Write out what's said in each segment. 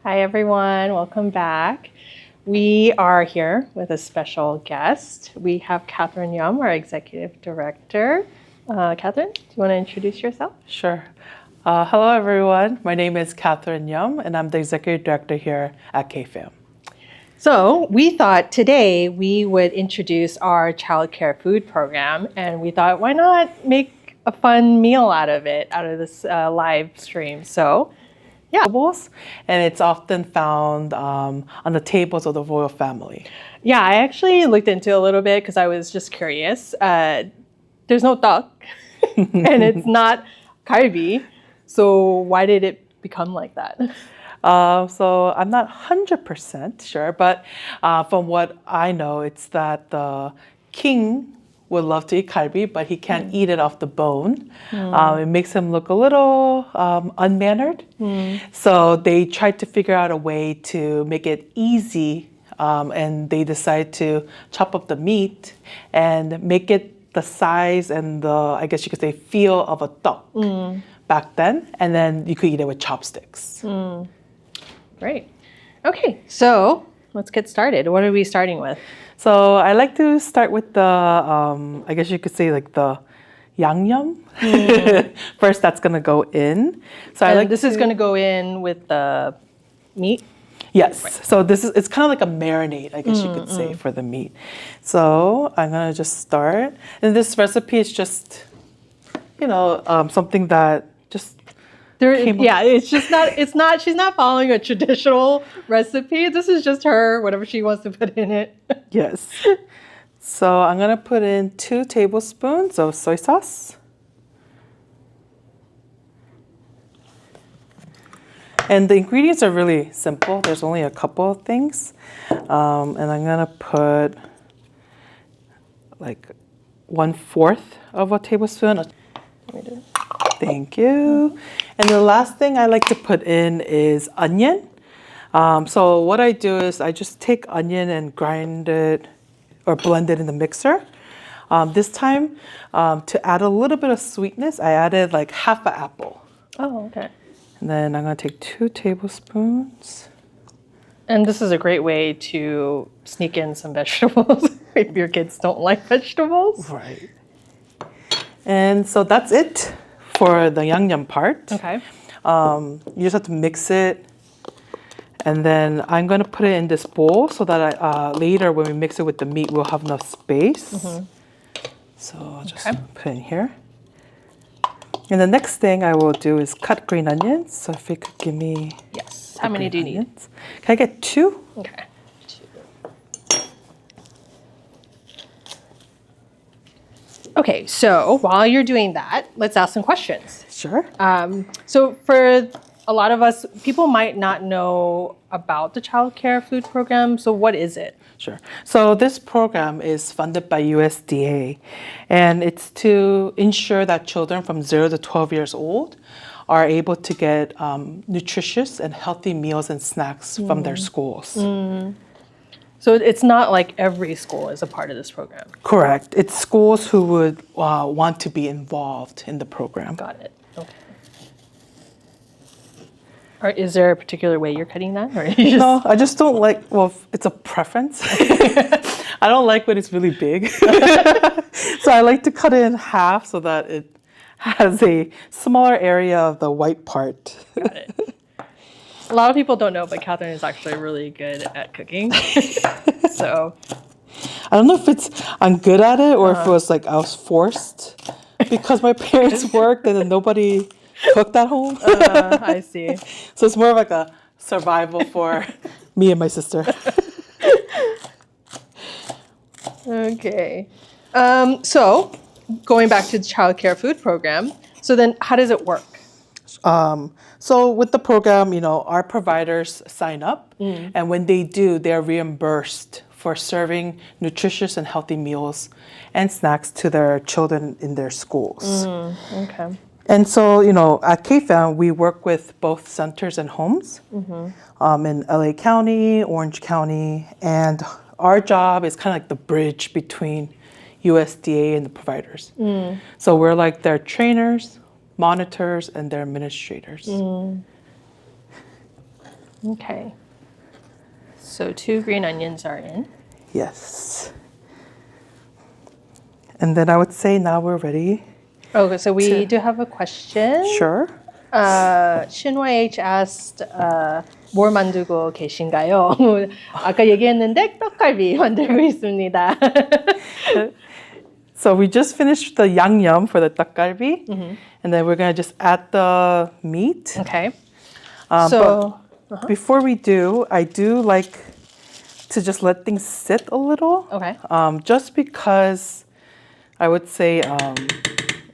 Hi, everyone. Welcome back. We are here with a special guest. We have Katherine Yum, our executive director. Katherine, do you want to introduce yourself? Sure. Hello, everyone. My name is Katherine Yum, and I'm the executive director here at KFAM. So we thought today we would introduce our childcare food program, and we thought, why not make a fun meal out of this live stream? So, yeah. And it's often found on the tables of the royal family. Yeah, I actually looked into it a little bit because I was just curious. There's no duck, and it's not kalbi. So why did it become like that? So I'm not 100% sure, but from what I know, it's that the king would love to eat kalbi, but he can't eat it off the bone. It makes him look a little unmannered. So they tried to figure out a way to make it easy, and they decided to chop up the meat and make it the size and the, I guess you could say, feel of a duck back then, and then you could eat it with chopsticks. Great. Okay, so let's get started. What are we starting with? So I like to start with the, I guess you could say like the yangnyeom. First, that's gonna go in. So This is going to go in with the meat? Yes. Right. So it's kind of like a marinade, I guess you could say, for the meat. So I'm gonna just start. And this recipe is just, something that just she's not following a traditional recipe. This is just her, whatever she wants to put in it. Yes. So I'm gonna put in 2 tablespoons of soy sauce. And the ingredients are really simple. There's only a couple of things. And I'm gonna put like 1/4 of a tablespoon. Thank you. And the last thing I like to put in is onion. So what I do is I just take onion and grind it or blend it in the mixer. This time, to add a little bit of sweetness, I added like half an apple. Oh, okay. And then I'm gonna take 2 tablespoons. And this is a great way to sneak in some vegetables if your kids don't like vegetables. Right. And so that's it for the yangnyeom part. Okay. You just have to mix it. And then I'm going to put it in this bowl so that later when we mix it with the meat, we'll have enough space. So I'll just put it in here. And the next thing I will do is cut green onions. So if you could give me... Yes. How many do you need? Can I get 2? Okay. 2. Okay, so while you're doing that, let's ask some questions. Sure. So for a lot of us, people might not know about the child care food program. So what is it? Sure. So this program is funded by USDA, and it's to ensure that children from 0 to 12 years old are able to get nutritious and healthy meals and snacks from their schools. So it's not like every school is a part of this program. Correct. It's schools who would want to be involved in the program. Got it. Okay. Or is there a particular way you're cutting that? Or No, I just don't like, well, it's a preference. I don't like when it's really big. So I like to cut it in half so that it has a smaller area of the white part. Got it. A lot of people don't know, but Katherine is actually really good at cooking. So I don't know if I'm good at it or if it was like I was forced because my parents worked and then nobody cooked at home. I see. So it's more of like a survival for me and my sister. Okay. So going back to the child care food program, so then how does it work? So with the program, our providers sign up, and when they do, they're reimbursed for serving nutritious and healthy meals and snacks to their children in their schools. Okay. And so, at KFAM, we work with both centers and homes in LA County, Orange County, and our job is kind of like the bridge between USDA and the providers. So we're like their trainers, monitors, and their administrators. Okay. So 2 green onions are in. Yes. And then I would say now we're ready. Okay, so we do have a question. Sure. 신화 H asked, 뭘 만들고 계신가요? 아까 얘기했는데 떡갈비 만들고 있습니다. So we just finished the yangnyeom for the ttokggalbi, and then we're gonna just add the meat. Okay. But before we do, I do like to just let things sit a little. Okay. Just because I would say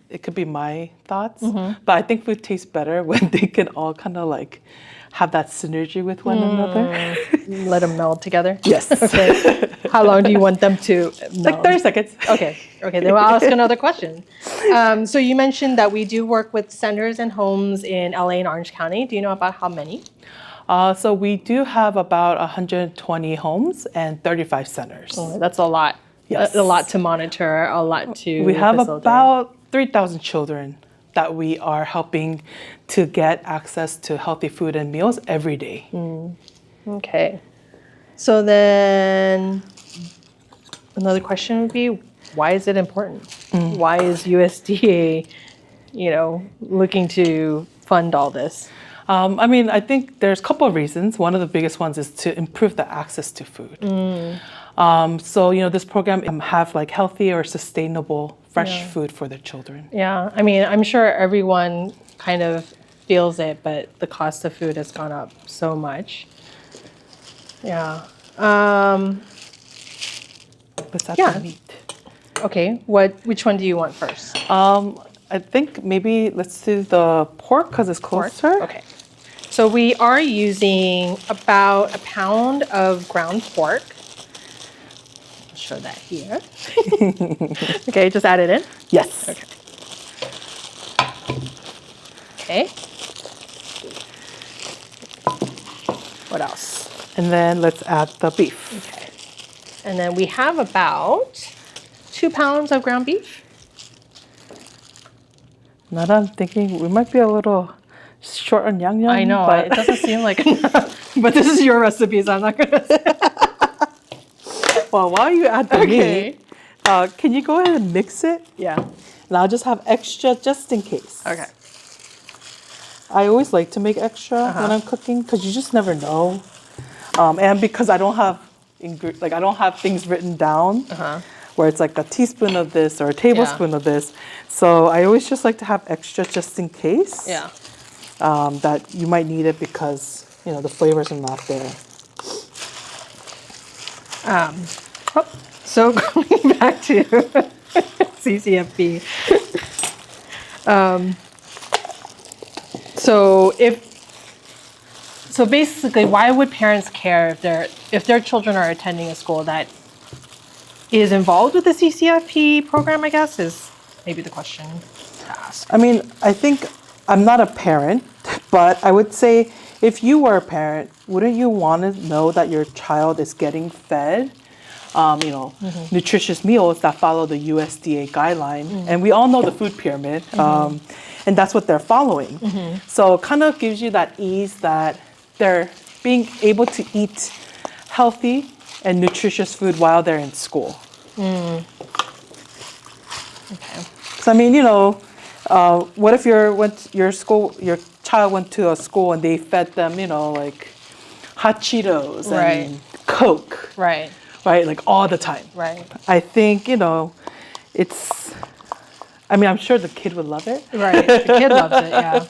it could be my thoughts, but I think food tastes better when they can all kind of like have that synergy with one another. Let them meld together? Yes. Okay. How long do you want them to meld? Like 30 seconds. Okay. Okay, then I'll ask another question. So you mentioned that we do work with centers and homes in LA and Orange County. Do you know about how many? So we do have about 120 homes and 35 centers. Oh, that's a lot. Yes. A lot to monitor, a lot to We have facilitate. about 3,000 children that we are helping to get access to healthy food and meals every day. Okay. So then another question would be, why is it important? Why is USDA, looking to fund all this? I think there's a couple of reasons. One of the biggest ones is to improve the access to food. So, this program have like healthy or sustainable fresh food for their children. Yeah, I'm sure everyone kind of feels it, but the cost of food has gone up so much. Yeah. Let's add Yeah. the meat. Okay, which one do you want first? I think maybe let's do the pork because it's closer. Okay. So we are using about a pound of ground pork. I'll show that here. Okay, just add it in. Yes. Okay. Okay. What else? And then let's add the beef. Okay. And then we have about 2 pounds of ground beef. Now that I'm thinking we might be a little short on yangnyeom. I know, but it doesn't seem like enough. But this is your recipe, so I'm not going to say. Well, while you add the meat, can you go ahead and mix it? Yeah. And I'll just have extra just in case. Okay. I always like to make extra when I'm cooking because you just never know. And because I don't have I don't have things written down where it's like a teaspoon of this or a tablespoon of this. So I always just like to have extra just in case. Yeah. That you might need it because the flavors are not there. So going back to CCFP. So basically, why would parents care if their children are attending a school that is involved with the CCFP program? I guess is maybe the question to ask. I think I'm not a parent, but I would say if you were a parent, wouldn't you want to know that your child is getting fed, nutritious meals that follow the USDA guideline? And we all know the food pyramid, and that's what they're following. So it kind of gives you that ease that they're being able to eat healthy and nutritious food while they're in school. Okay. So what if your child went to a school and they fed them, like hot Cheetos and Coke, Right. like all the time. Right. I think it's. I'm sure the kid would love it. Right. The kid loves it. Yeah.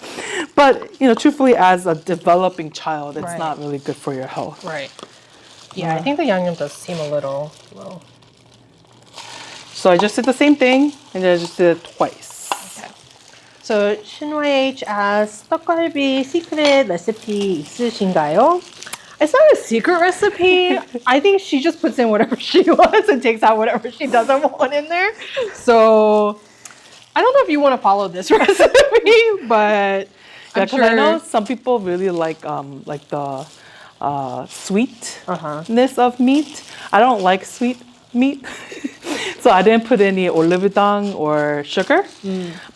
But truthfully, as a developing child, it's Right. not really good for your health. Right. Yeah, I think the yangnyeom does seem a little low. So I just did the same thing, and then I just did it twice. Okay. So 신화H asks, 떡갈비 secret recipe 있으신가요? It's not a secret recipe. I think she just puts in whatever she wants and takes out whatever she doesn't want in there. So I don't know if you want to follow this recipe, but I'm Because I know some people really like the sweetness of meat. I don't like sweet meat, so I didn't put any olivadang or sugar.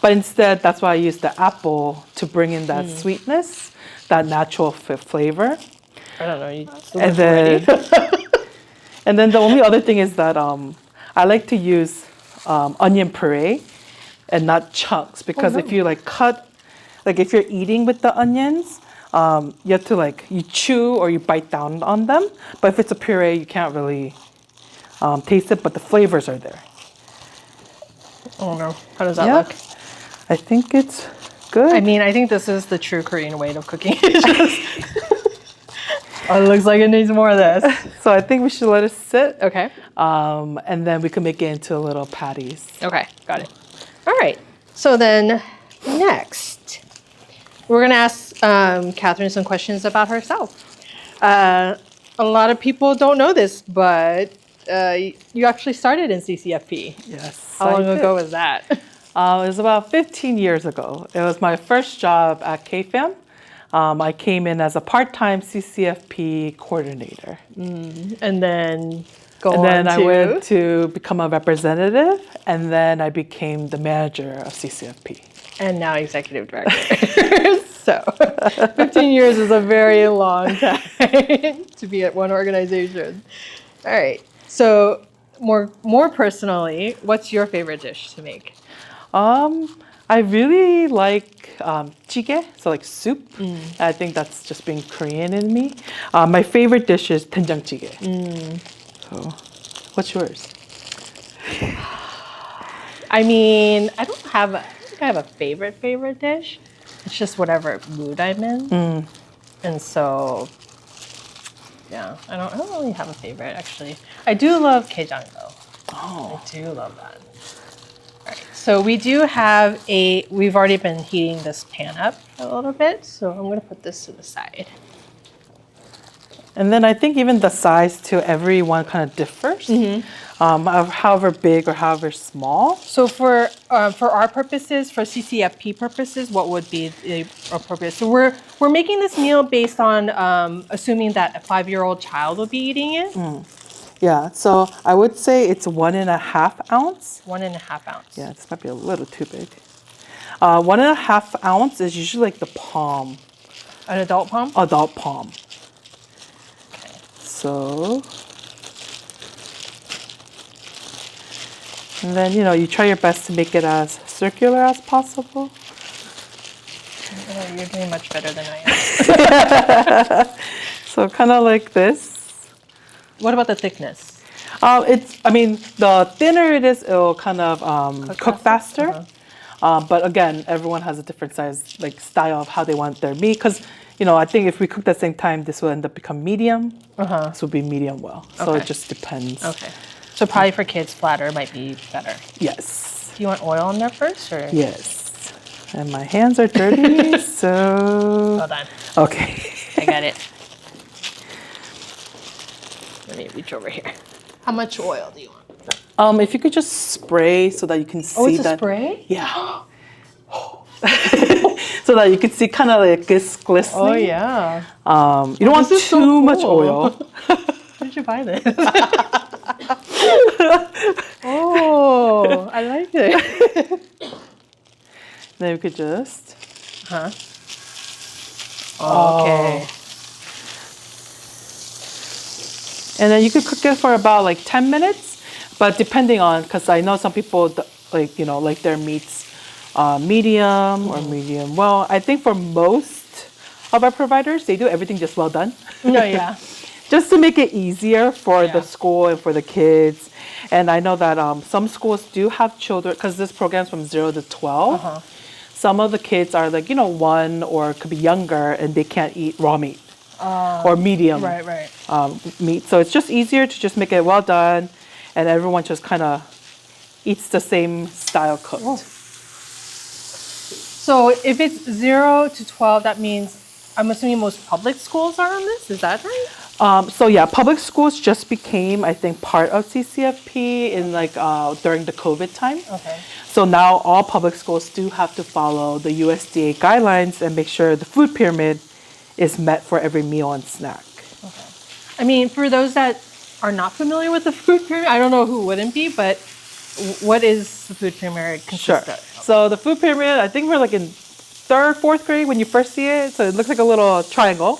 But instead, that's why I used the apple to bring in that sweetness, that natural flavor. I don't know. You And then, and then the only other thing is that I like to use onion puree and not chunks because if you like cut, like if you're eating with the onions, you have to like you chew or you bite down on them. But if it's a puree, you can't really taste it, but the flavors are there. Oh no. How does that Yeah. look? I think it's good. I mean, I think this is the true Korean way of cooking. Oh, it looks like it needs more of this. So I think we should let it sit. Okay. And then we can make it into little patties. Okay, got it. All right. So then next, we're going to ask Katherine some questions about herself. A lot of people don't know this, but you actually started in CCFP. Yes. How long ago was that? It was about 15 years ago. It was my first job at KFAM. I came in as a part-time CCFP coordinator. And then I went to become a representative, and then I became the manager of CCFP. And now executive director. So 15 years is a very long time to be at one organization. All right. So more personally, what's your favorite dish to make? I really like jjigae, so like soup. I think that's just being Korean in me. My favorite dish is doenjang jjigae. So, what's yours? I mean, I don't think I have a favorite dish. It's just whatever mood I'm in. And so, yeah, I don't really have a favorite actually. I do love gaejang though. Oh. I do love that. All right, so we've already been heating this pan up a little bit, so I'm gonna put this to the side. And then I think even the size to everyone kind of differs, of however big or however small. So for our purposes, for CCFP purposes, what would be the appropriate? So we're making this meal based on assuming that a 5-year-old child will be eating it. Yeah, so I would say it's 1.5 ounce. 1.5 ounce. Yeah, this might be a little too big. 1.5 ounce is usually like the palm. An adult palm? Adult palm. Okay. So, and then, you try your best to make it as circular as possible. Oh, you're doing much better than I am. So kind of like this. What about the thickness? The thinner it is, it'll kind of cook faster. But again, everyone has a different size, like style of how they want their meat. Because, I think if we cook at the same time, this will end up become medium. This will be medium well. So it just depends. Okay. So probably for kids, flatter might be better. Yes. Do you want oil on there first, or? Yes. And my hands are dirty, so. Hold on. Okay. I got it. Let me reach over here. How much oil do you want? If you could just spray so that you can see that. Oh, it's a spray? Yeah. So that you can see kind of like this glistening. Oh, yeah. You don't want too much oil. Where did you buy this? Oh, I like it. Then you could just. Okay. And then you could cook it for about like 10 minutes, but depending on, because I know some people like their meats medium or medium well. I think for most of our providers, they do everything just well done. No, yeah. Just to make it easier for the school and for the kids. And I know that some schools do have children, because this program's from 0 to 12. Some of the kids are like, 1 or could be younger and they can't eat raw meat. Or medium meat. So it's just easier to just make it well done and everyone just kind of eats the same style cooked. Oh. So if it's 0 to 12, that means, I'm assuming most public schools are on this, is that right? So yeah, public schools just became, I think, part of CCFP in during the COVID time. Okay. So now all public schools do have to follow the USDA guidelines and make sure the food pyramid is met for every meal and snack. Okay. I mean, for those that are not familiar with the food pyramid, I don't know who wouldn't be, but what is the food pyramid consist of? So the food pyramid, I think we're like in 3rd, 4th grade when you first see it. So it looks like a little triangle.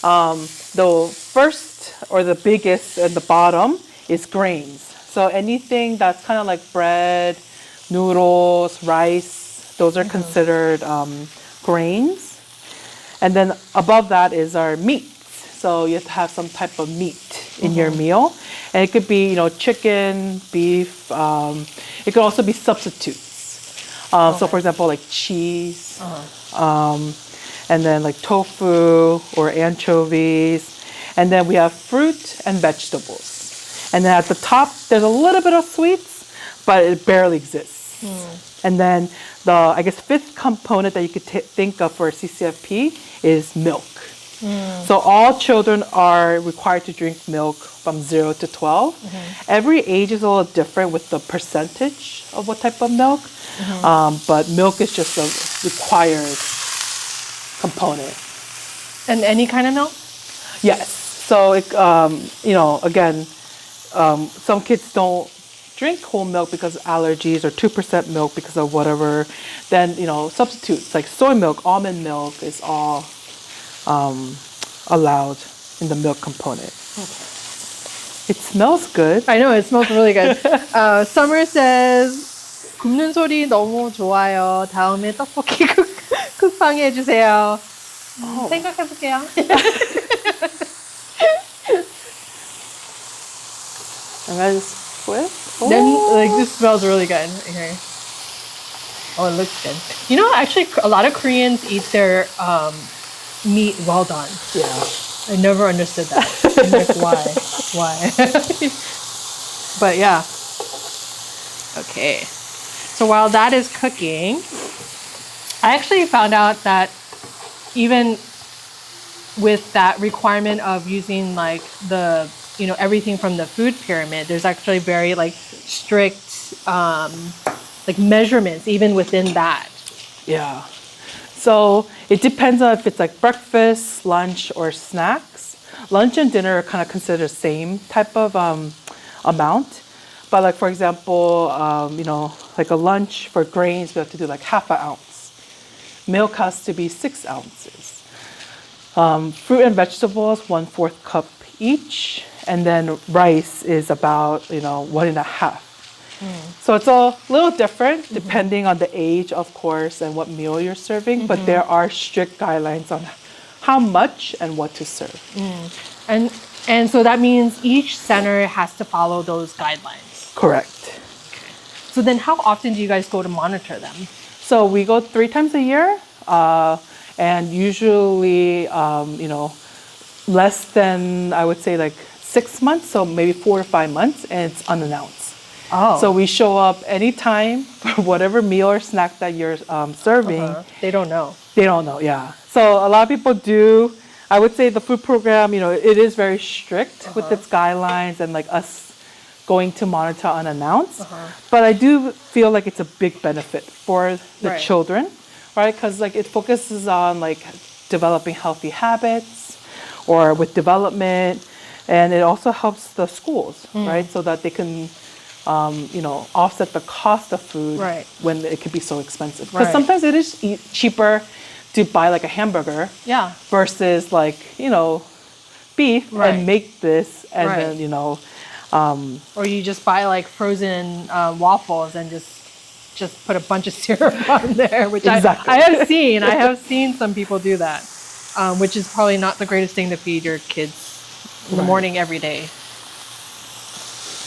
The first or the biggest at the bottom is grains. So anything that's kind of like bread, noodles, rice, those are considered grains. And then above that is our meats. So you have to have some type of meat in your meal. And it could be, chicken, beef. It could also be substitutes. So for example, like cheese, and then like tofu or anchovies. And then we have fruit and vegetables. And then at the top, there's a little bit of sweets, but it barely exists. And then the, I guess, fifth component that you could think of for CCFP is milk. So all children are required to drink milk from 0 to 12. Every age is a little different with the percentage of what type of milk, but milk is just a required component. And any kind of milk? Yes. So, again, some kids don't drink whole milk because of allergies or 2% milk because of whatever. Then, substitutes like soy milk, almond milk is all allowed in the milk component. It smells good. I know, it smells really good. Summer says, 굽는 소리 너무 좋아요. 다음에 떡볶이 쿠팡 해주세요. 생각해볼게요. And I just flip. Then, this smells really good. Okay. Oh, it looks good. Actually, a lot of Koreans eat their meat well done. Yeah. I never understood that. I'm like, why? But yeah. Okay. So while that is cooking, I actually found out that even with that requirement of using like the, everything from the food pyramid, there's actually very like strict like measurements even within that. Yeah. So it depends on if it's like breakfast, lunch, or snacks. Lunch and dinner are kind of considered the same type of amount. But like, for example, like a lunch for grains, we have to do like half an ounce. Milk has to be 6 ounces. Fruit and vegetables, 1/4 cup each. And then rice is about, 1.5. So it's a little different depending on the age, of course, and what meal you're serving. But there are strict guidelines on how much and what to serve. And so that means each center has to follow those guidelines. Correct. So then how often do you guys go to monitor them? So we go 3 times a year, and usually, less than, I would say, like 6 months, so maybe 4 to 5 months, and it's unannounced. Oh. So we show up anytime for whatever meal or snack that you're serving. They don't know. They don't know, yeah. So a lot of people do. I would say the food program, it is very strict with its guidelines and like us going to monitor unannounced. But I do feel like it's a big benefit for the children, right? Because like it focuses on like developing healthy habits or with development, and it also helps the schools, right? So that they can offset the cost of food when it could be so expensive. Because sometimes it is cheaper to buy like a hamburger versus like, beef and make this and then, or you just buy like frozen waffles and just put a bunch of syrup on there, which I have seen. I have seen some people do that, which is probably not the greatest thing to feed your kids in the morning every day.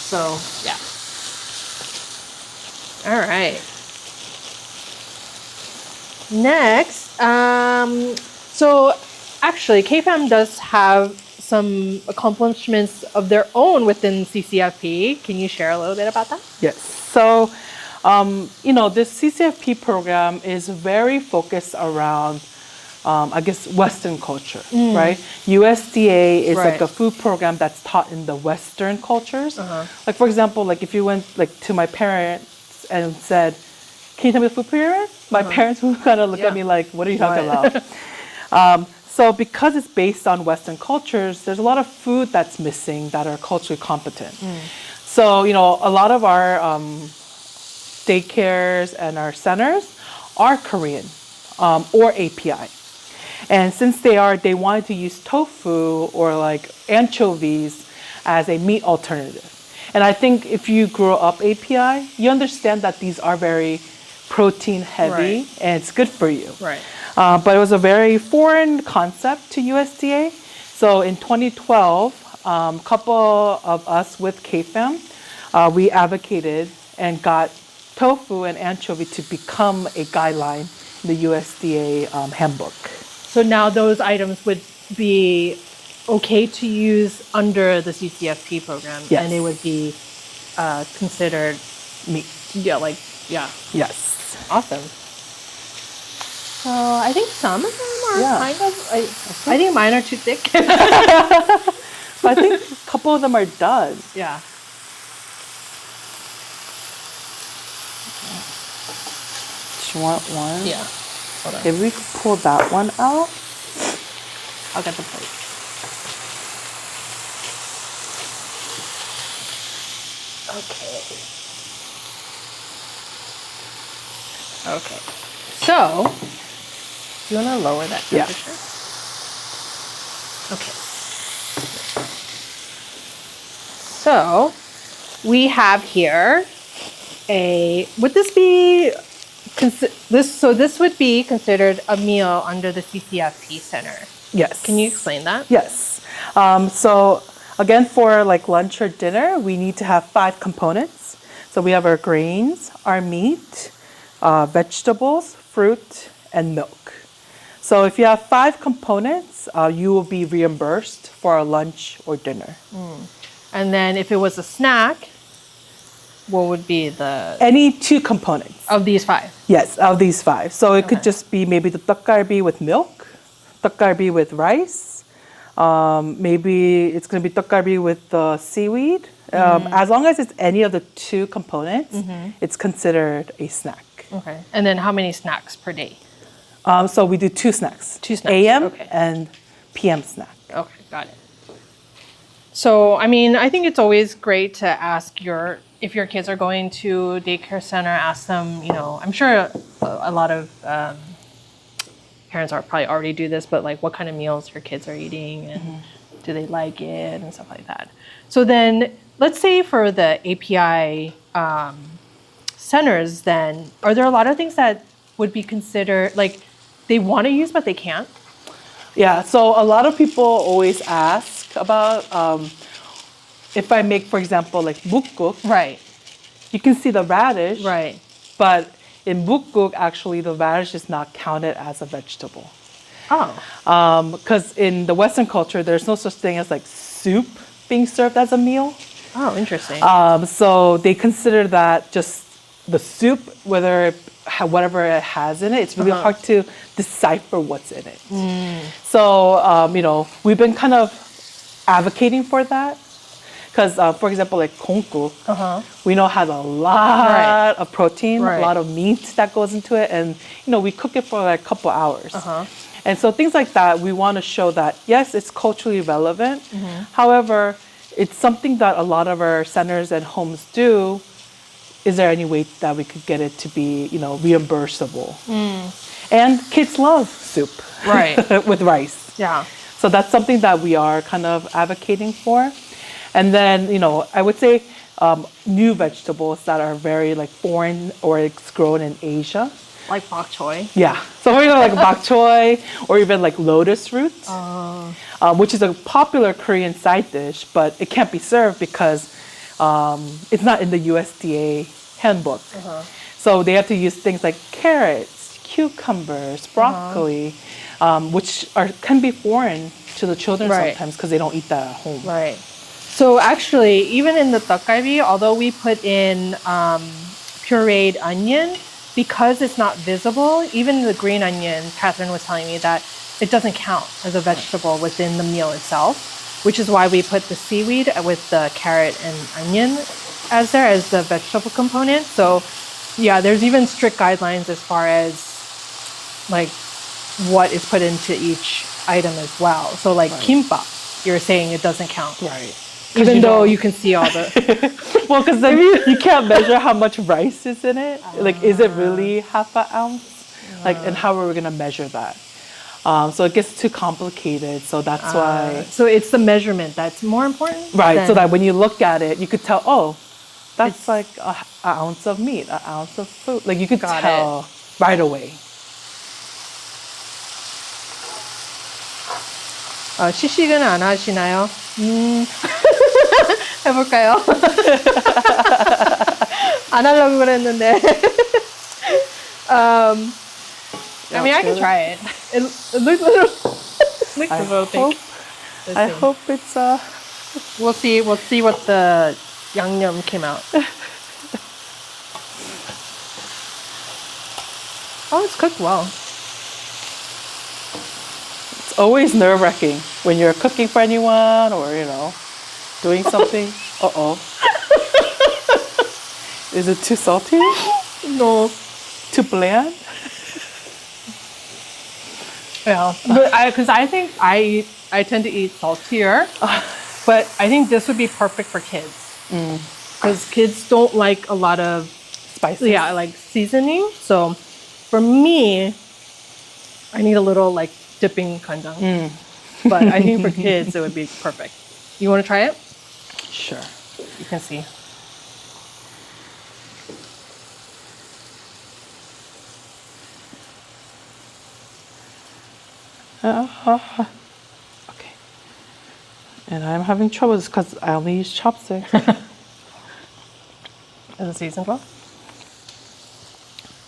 So, yeah. All right. Next, so actually, KFAM does have some accomplishments of their own within CCFP. Can you share a little bit about that? Yes. So, this CCFP program is very focused around, I guess, Western culture, right? USDA is like a food program that's taught in the Western cultures. Like, for example, like if you went like to my parents and said, "Can you tell me the food pyramid?" My parents would kind of look at me like, "What are you talking about?" So because it's based on Western cultures, there's a lot of food that's missing that are culturally competent. So, a lot of our daycares and our centers are Korean or API. And since they wanted to use tofu or like anchovies as a meat alternative. And I think if you grow up API, you understand that these are very protein heavy Right. and it's good for you. Right. But it was a very foreign concept to USDA. So in 2012, a couple of us with KFAM, we advocated and got tofu and anchovy to become a guideline in the USDA handbook. So now those items would be okay to use under the CCFP program, Yes. and it would be considered Meat. Yeah. Yes. Awesome. So I think some of them are Yeah. kind of. I think mine are too thick. But I think a couple of them are done. Yeah. Do you want one? Yeah. Hold on. If we could pull that one out. I'll get the plate. Okay. Okay. So, do you want to lower that Yeah. temperature? Okay. So, we have here would this be, this would be considered a meal under the CCFP Center. Yes. Can you explain that? Yes. So again, for like lunch or dinner, we need to have 5 components. So we have our grains, our meat, vegetables, fruit, and milk. So if you have 5 components, you will be reimbursed for a lunch or dinner. And then if it was a snack, what would be the Any 2 components. of these 5? Yes, of these 5. So it could Okay. just be maybe the Ttokggalbi with milk, Ttokggalbi with rice, maybe it's going to be Ttokggalbi with the seaweed. As long as it's any of the 2 components, it's considered a snack. Okay. And then how many snacks per day? So we do 2 snacks. 2 snacks, AM okay. and PM snack. Okay, got it. So, I mean, I think it's always great to ask if your kids are going to daycare center, ask them, I'm sure a lot of parents are probably already do this, but like what kind of meals your kids are eating and do they like it and stuff like that. So then let's say for the API centers, then are there a lot of things that would be considered like they want to use but they can't? Yeah, so a lot of people always ask about if I make, for example, like mukguk, Right, you can see the radish, right. but in mukguk, actually, the radish is not counted as a vegetable. Oh, Because in the Western culture, there's no such thing as like soup being served as a meal. oh, interesting. So they consider that just the soup, whatever it has in it, it's really hard to decipher what's in it. So, we've been kind of advocating for that. Because, for example, like kongkuk, we know has a lot of protein, Right. a lot of meat that goes into it. And, we cook it for like a couple hours. And so things like that, we want to show that, yes, it's culturally relevant. However, it's something that a lot of our centers and homes do. Is there any way that we could get it to be, reimbursable? And kids love soup Right. with rice. Yeah. So that's something that we are kind of advocating for. And then, I would say new vegetables that are very like foreign or it's grown in Asia. Like bok choy. Yeah. So like bok choy or even like lotus roots, which is a popular Korean side dish, but it can't be served because it's not in the USDA handbook. So they have to use things like carrots, cucumbers, broccoli, which can be foreign to the children Right. sometimes because they don't eat that at home. Right. So actually, even in the Ttokggalbi, although we put in pureed onion, because it's not visible, even the green onion, Catherine was telling me that it doesn't count as a vegetable within the meal itself, which is why we put the seaweed with the carrot and onion as the vegetable component. So yeah, there's even strict guidelines as far as like what is put into each item as well. So like kimbap, you're saying it doesn't count. Right. Even though you can see all the... Well, because then you can't measure how much rice is in it. Like, is it really half an ounce? Like, and how are we going to measure that? So it gets too complicated. So that's why. So it's the measurement that's more important? Right. So than- that when you look at it, you could tell, oh, that's It's- like an ounce of meat, an ounce of fruit. Like you could Got tell right away. 시식은 안 하시나요? 해볼까요? 안 하려고 그랬는데. I mean, I can try it. It looks a little thick. I hope it's We'll see. We'll see what the 양념 came out. Oh, it's cooked well. It's always nerve-wracking when you're cooking for anyone or doing something. Uh-oh. Is it too salty? No. Too bland? Yeah, but because I think I tend to eat saltier, but I think this would be perfect for kids because kids don't like a lot of Spicy. yeah, like seasoning. So for me, I need a little like dipping kanjang. But I think for kids it would be perfect. You want to try it? Sure. You can see. Okay. And I'm having trouble because I only use chopsticks. Is it seasoned well?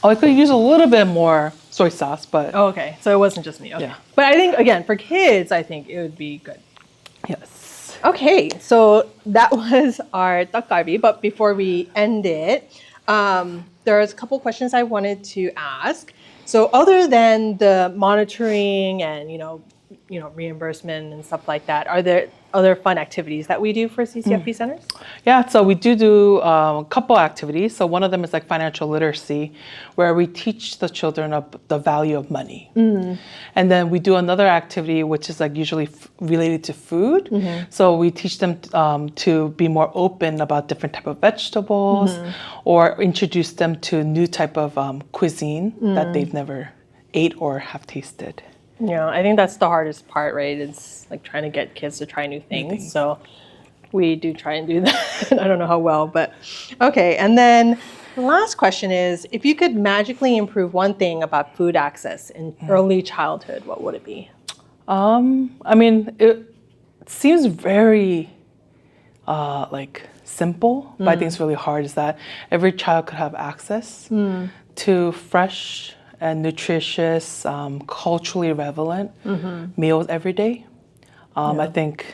Oh, I could use a little bit more soy sauce, but Oh, okay, so it wasn't just me. Okay. Yeah. But I think again for kids, I think it would be good. yes. Okay, so that was our Ttokggalbi. But before we end it, there's a couple questions I wanted to ask. So other than the monitoring and reimbursement and stuff like that, are there other fun activities that we do for CCFP centers? Yeah, so we do a couple activities. So one of them is like financial literacy, where we teach the children of the value of money. And then we do another activity, which is like usually related to food. So we teach them to be more open about different type of vegetables, or introduce them to new type of cuisine that they've never ate or have tasted. Yeah, I think that's the hardest part, right? It's like trying to get kids to try new things. So we do try and do that. I don't know how well, but okay. And then the last question is, if you could magically improve one thing about food access in early childhood, what would it be? I mean, it seems very like simple, but I think it's really hard. Is that every child could have access to fresh and nutritious, culturally relevant meals every day. I think,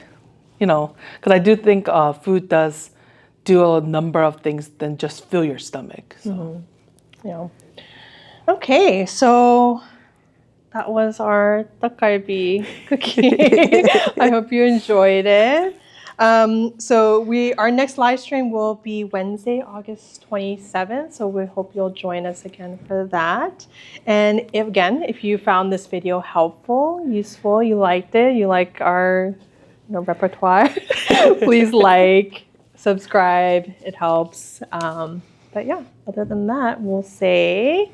because I do think food does do a number of things than just fill your stomach. So. Yeah. Okay, so that was our Ttokggalbi cooking. I hope you enjoyed it. So our next live stream will be Wednesday, August 27th. So we hope you'll join us again for that. And if you found this video helpful, useful, you liked it, you like our repertoire, please subscribe. It helps. But yeah, other than that, we'll say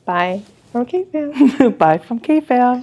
bye from K-Fam. Bye from K-Fam.